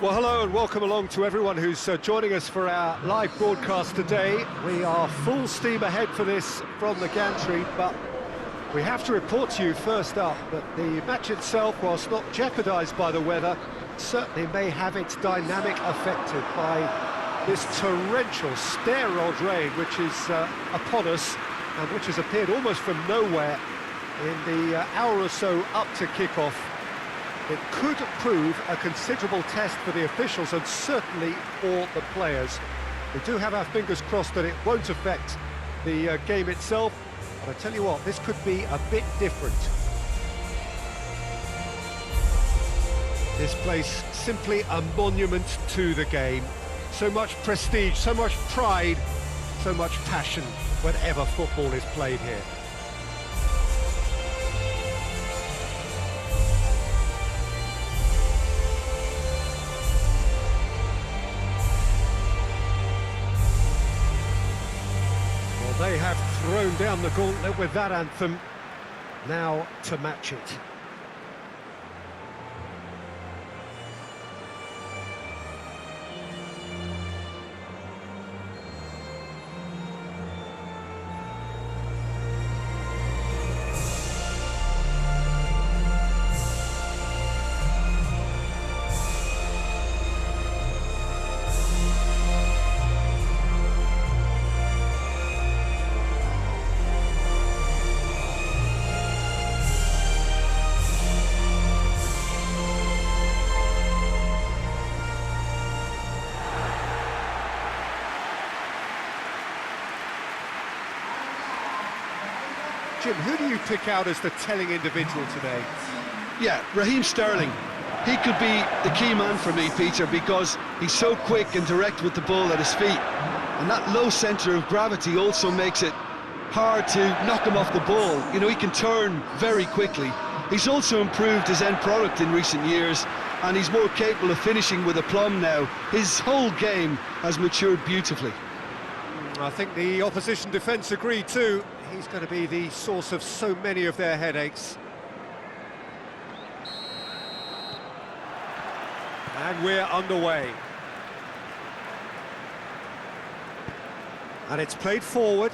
Well, hello and welcome along to everyone who's joining us for our live broadcast today. We are full steam ahead for this from the gantry, but we have to report to you first up that the match itself, whilst not jeopardised by the weather, certainly may have its dynamic affected by this torrential stair-rod rain which is upon us and which has appeared almost from nowhere in the hour or so up to kick-off. It could prove a considerable test for the officials and certainly for the players. We do have our fingers crossed that it won't affect the game itself, but I tell you what, this could be a bit different. This place, simply a monument to the game. So much prestige, so much pride, so much passion whenever football is played here. They have thrown down the gauntlet with that anthem, now to match it. Jim, who do you pick out as the telling individual today? Yeah, Raheem Sterling. He could be the key man for me, Peter, because he's so quick and direct with the ball at his feet. And that low centre of gravity also makes it hard to knock him off the ball. You know, he can turn very quickly. He's also improved his end product in recent years, and he's more capable of finishing with aplomb now. His whole game has matured beautifully. I think the opposition defence agree too. He's going to be the source of so many of their headaches. And we're underway. And it's played forward.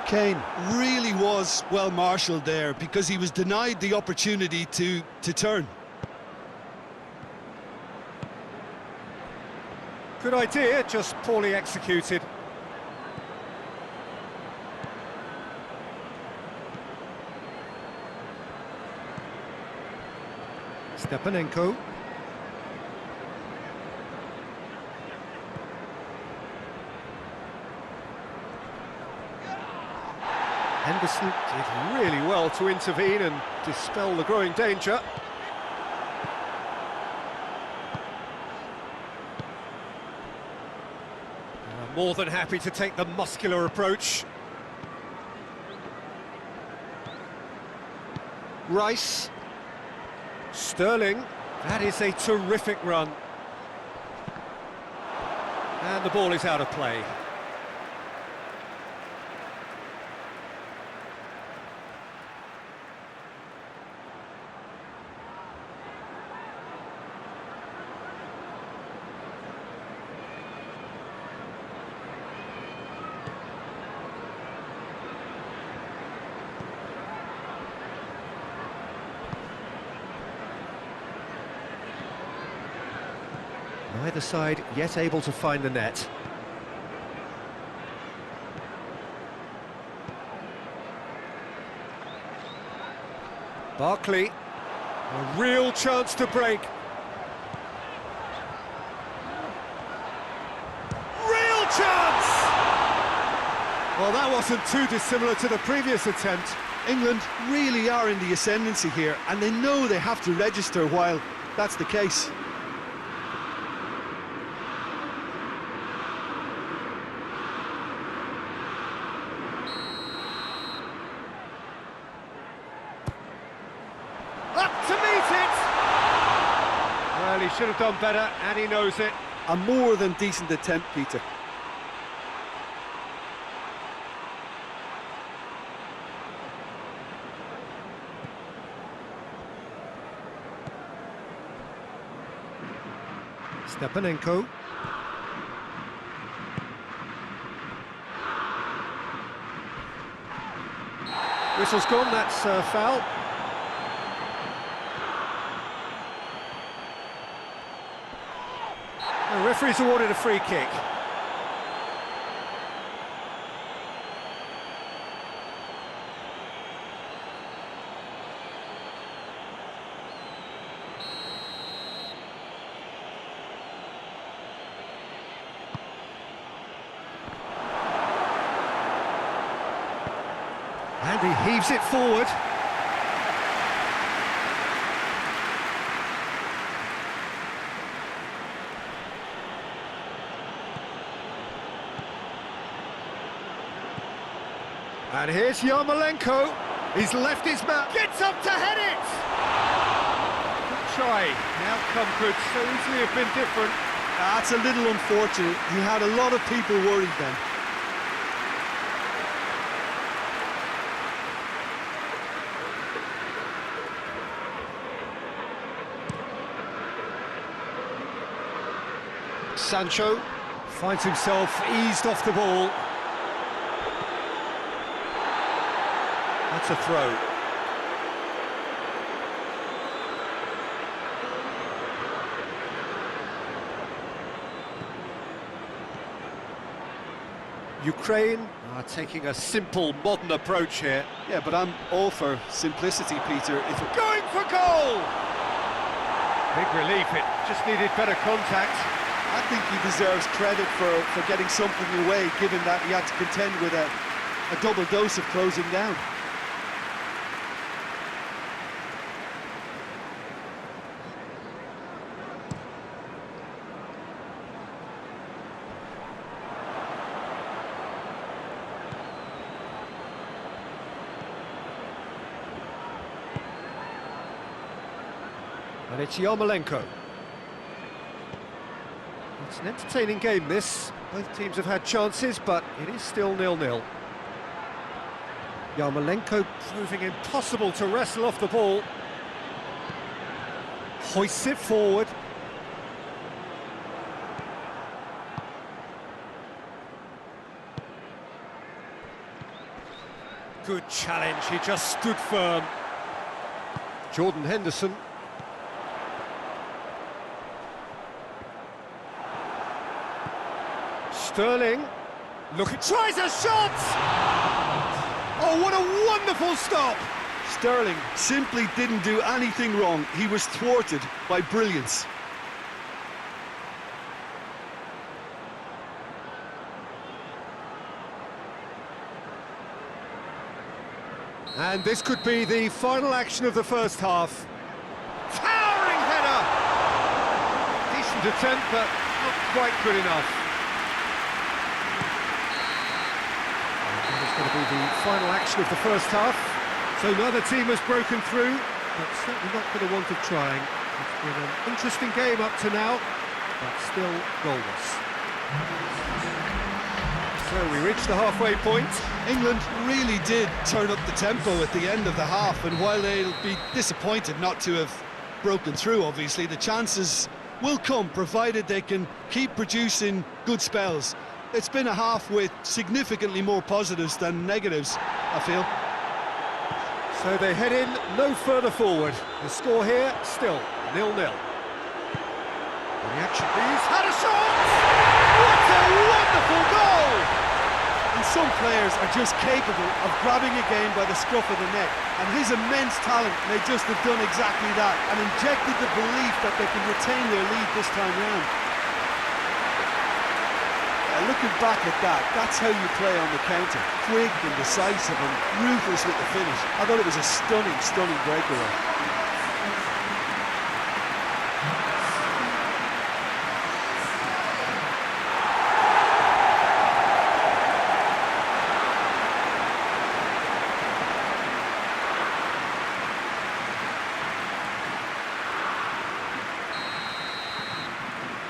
Kane really was well marshalled there because he was denied the opportunity to turn. Good idea, just poorly executed. Stepanenko. Henderson did really well to intervene and dispel the growing danger. More than happy to take the muscular approach. Rice. Sterling. That is a terrific run. And the ball is out of play. Neither side yet able to find the net. Barkley, a real chance to break. Real chance! Well, that wasn't too dissimilar to the previous attempt. England really are in the ascendancy here, and they know they have to register while that's the case. Well, he should have done better, and he knows it. A more than decent attempt, Peter. Stepanenko. Whistle's gone, that's foul. The referee's awarded a free kick. And he heaves it forward. And here's Yarmolenko. He's left his man. Gets up to head it! Good try. The outcome could so easily have been different. That's a little unfortunate. He had a lot of people worried then. Sancho finds himself eased off the ball. That's a throw. Ukraine are taking a simple, modern approach here. Yeah, but I'm all for simplicity, Peter. If it... Going for goal! Big relief, it just needed better contact. I think he deserves credit for getting something away, given that he had to contend with a double dose of closing down. And it's Yarmolenko. It's an entertaining game, this. Both teams have had chances, but it is still 0-0. Yarmolenko proving impossible to wrestle off the ball. Hoists it forward. Good challenge, he just stood firm. Jordan Henderson. Sterling, look, it tries a shot! Oh, what a wonderful stop! Sterling simply didn't do anything wrong. He was thwarted by brilliance. And this could be the final action of the first half. Towering header! Decent attempt, but not quite good enough. Going to be the final action of the first half. So neither team has broken through, but certainly not for the want of trying. It's been an interesting game up to now, but still goalless. So we reach the halfway point. England really did turn up the tempo at the end of the half, and while they'll be disappointed not to have broken through, obviously, the chances will come, provided they can keep producing good spells. It's been a half with significantly more positives than negatives, I feel. So they head in no further forward. The score here, still 0-0. Reaction. He's had a shot! What a wonderful goal! And some players are just capable of grabbing a game by the scruff of the neck, and his immense talent may just have done exactly that and injected the belief that they can retain their lead this time round. Looking back at that, that's how you play on the counter. Quick and decisive and ruthless with the finish. I thought it was a stunning, stunning breakaway.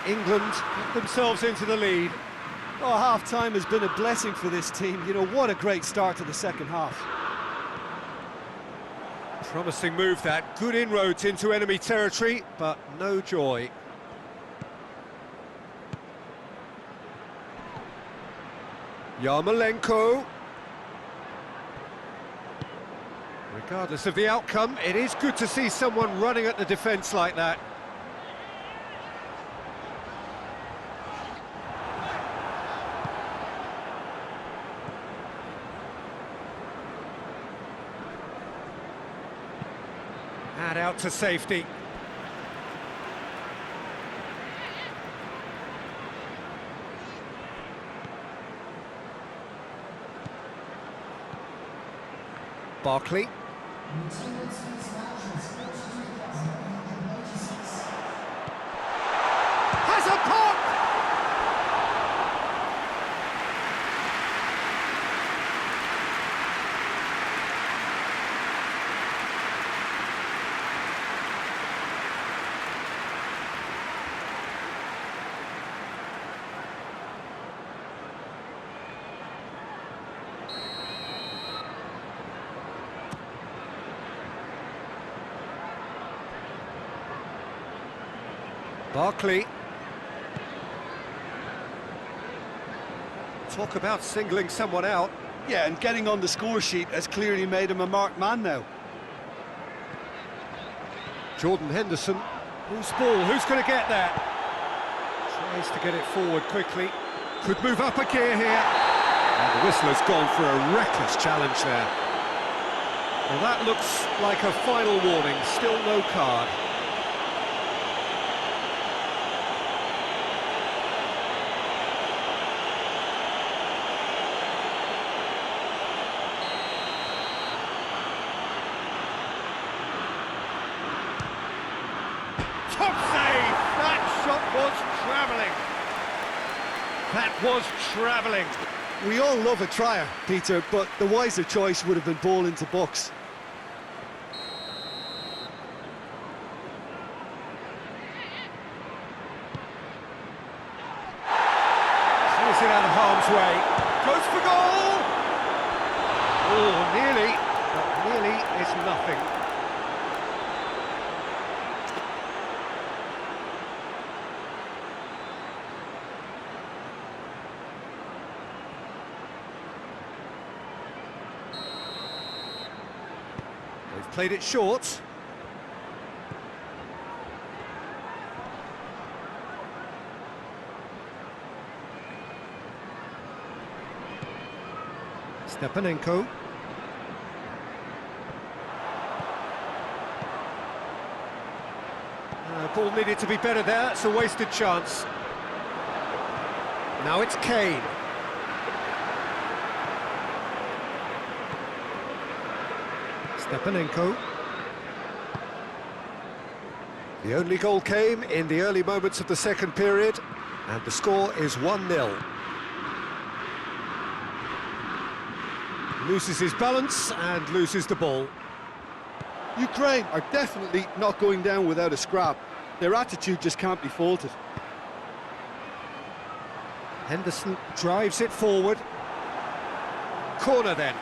England put themselves into the lead. Oh, half-time has been a blessing for this team. You know, what a great start to the second half. Promising move that, good inroads into enemy territory, but no joy. Yarmolenko. Regardless of the outcome, it is good to see someone running at the defence like that. And out to safety. Barkley. Has a pop! Barkley. Talk about singling someone out. Yeah, and getting on the score sheet has clearly made him a marked man now. Jordan Henderson. Who's ball? Who's going to get that? Tries to get it forward quickly. Could move up a gear here. And the whistler's gone for a reckless challenge there. Well, that looks like a final warning. Still no card. Top save! That shot was travelling. That was travelling. We all love a trier, Peter, but the wiser choice would have been ball into box. Clears it out of harm's way. Goes for goal! Oh, nearly, but nearly is nothing. They've played it short. Stepanenko. Ball needed to be better there, it's a wasted chance. Now it's Kane. Stepanenko. The only goal came in the early moments of the second period, and the score is 1-0. Loses his balance and loses the ball. Ukraine are definitely not going down without a scrap. Their attitude just can't be faulted. Henderson drives it forward. Corner then.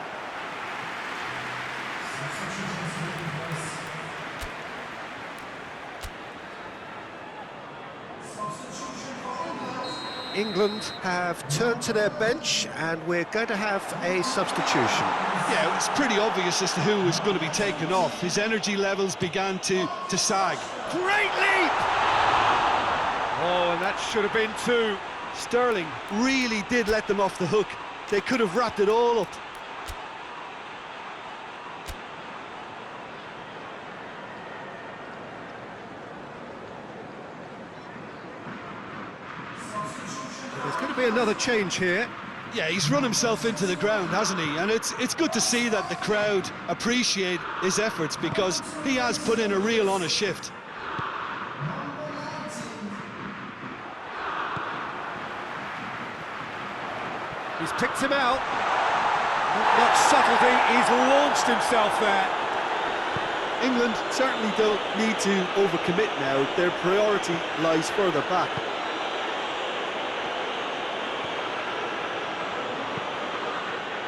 England have turned to their bench and we're going to have a substitution. Yeah, it was pretty obvious as to who was going to be taken off. His energy levels began to sag. Great leap! Oh, and that should have been two. Sterling really did let them off the hook. They could have wrapped it all up. There's going to be another change here. Yeah, he's run himself into the ground, hasn't he? And it's good to see that the crowd appreciate his efforts because he has put in a real honest shift. He's picked him out. Not much subtlety, he's launched himself there. England certainly don't need to overcommit now. Their priority lies further back.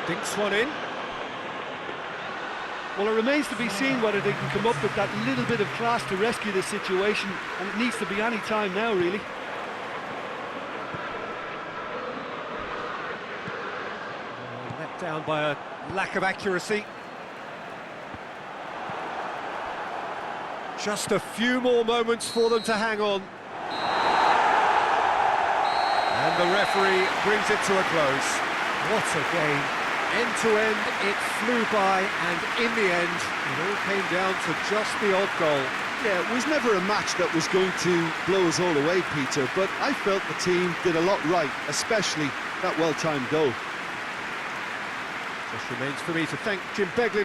Dinks one in. Well, it remains to be seen whether they can come up with that little bit of class to rescue this situation, and it needs to be any time now, really. Down by a lack of accuracy. Just a few more moments for them to hang on. And the referee brings it to a close. What a game. End to end, it flew by, and in the end, it all came down to just the odd goal. Yeah, it was never a match that was going to blow us all away, Peter, but I felt the team did a lot right, especially that well-timed goal. Just remains for me to thank Jim Begley.